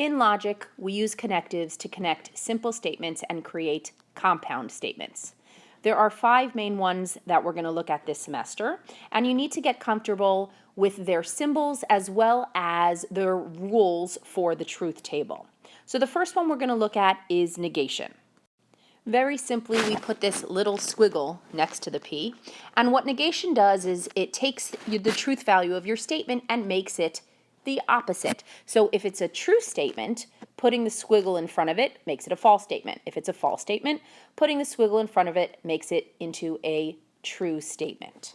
In logic, we use connectives to connect simple statements and create compound statements. There are 5 main ones that we're going to look at this semester, and you need to get comfortable with their symbols as well as their rules for the truth table. So the first one we're going to look at is negation. Very simply, we put this little squiggle next to the P, and what negation does is it takes the truth value of your statement and makes it the opposite. So if it's a true statement, putting the squiggle in front of it makes it a false statement. If it's a false statement, putting the squiggle in front of it makes it into a true statement.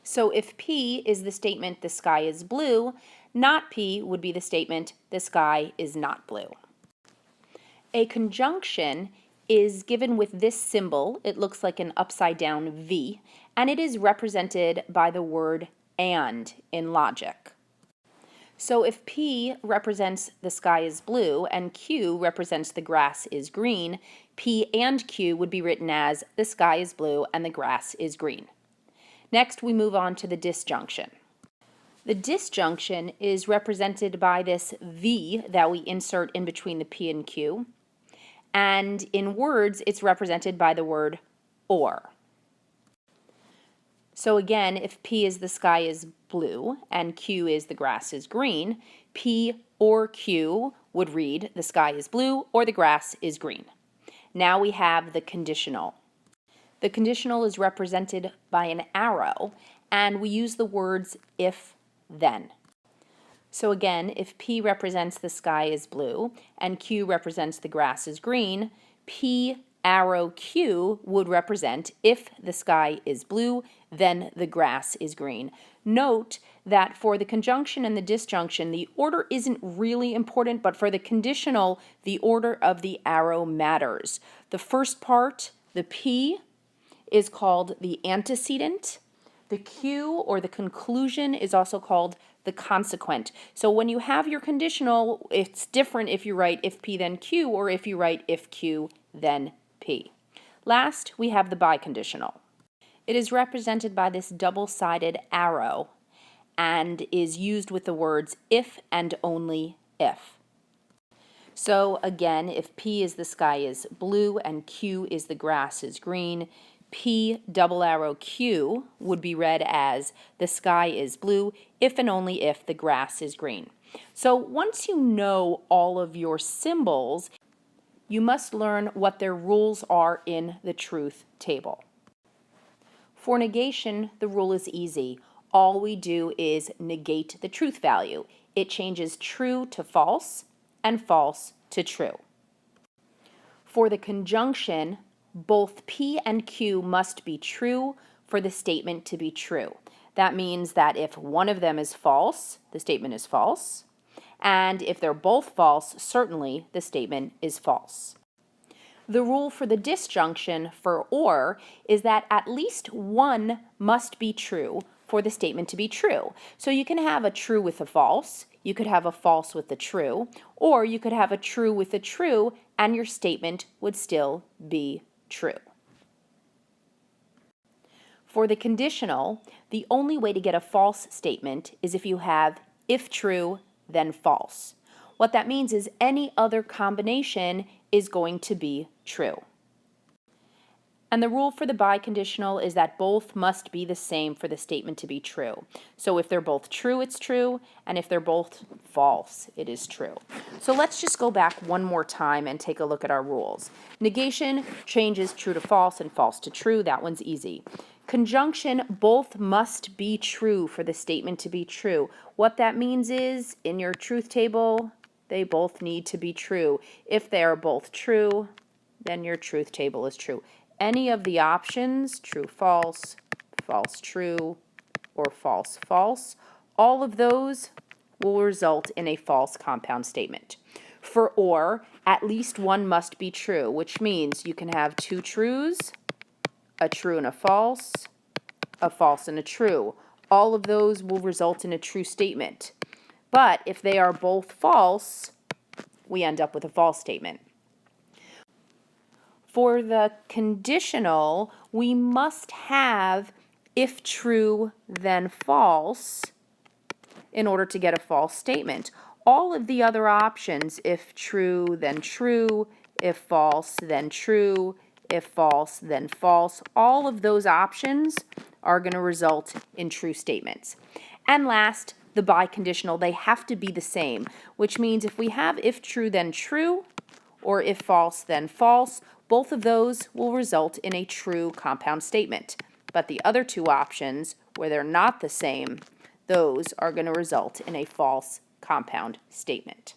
So if P is the statement, the sky is blue, not P would be the statement, the sky is not blue. A conjunction is given with this symbol. It looks like an upside down V, and it is represented by the word and in logic. So if P represents the sky is blue and Q represents the grass is green, P and Q would be written as the sky is blue and the grass is green. Next, we move on to the disjunction. The disjunction is represented by this V that we insert in between the P and Q, and in words, it's represented by the word or. So again, if P is the sky is blue and Q is the grass is green, P or Q would read the sky is blue or the grass is green. Now we have the conditional. The conditional is represented by an arrow, and we use the words if, then. So again, if P represents the sky is blue and Q represents the grass is green, P arrow Q would represent if the sky is blue, then the grass is green. Note that for the conjunction and the disjunction, the order isn't really important, but for the conditional, the order of the arrow matters. The first part, the P, is called the antecedent. The Q, or the conclusion, is also called the consequent. So when you have your conditional, it's different if you write if P then Q or if you write if Q then P. Last, we have the biconditional. It is represented by this double-sided arrow and is used with the words if and only if. So again, if P is the sky is blue and Q is the grass is green, P double arrow Q would be read as the sky is blue if and only if the grass is green. So once you know all of your symbols, you must learn what their rules are in the truth table. For negation, the rule is easy. All we do is negate the truth value. It changes true to false and false to true. For the conjunction, both P and Q must be true for the statement to be true. That means that if one of them is false, the statement is false. And if they're both false, certainly the statement is false. The rule for the disjunction for or is that at least one must be true for the statement to be true. So you can have a true with a false, you could have a false with a true, or you could have a true with a true and your statement would still be true. For the conditional, the only way to get a false statement is if you have if true, then false. What that means is any other combination is going to be true. And the rule for the biconditional is that both must be the same for the statement to be true. So if they're both true, it's true, and if they're both false, it is true. So let's just go back one more time and take a look at our rules. Negation changes true to false and false to true. That one's easy. Conjunction, both must be true for the statement to be true. What that means is, in your truth table, they both need to be true. If they are both true, then your truth table is true. Any of the options, true, false, false, true, or false, false, all of those will result in a false compound statement. For or, at least one must be true, which means you can have two trues, a true and a false and a true. All of those will result in a true statement. But if they are both false, we end up with a false statement. For the conditional, we must have if true, then false in order to get a false statement. all of the other options, if true, then true, if false, then true, if false, then false, all of those options are going to result in true statements. And last, the biconditional, they have to be the same, which means if we have if true, then true, or if false, then false, both of those will result in a true compound statement. But the other two options, where they're not the same, those are going to result in a false compound statement.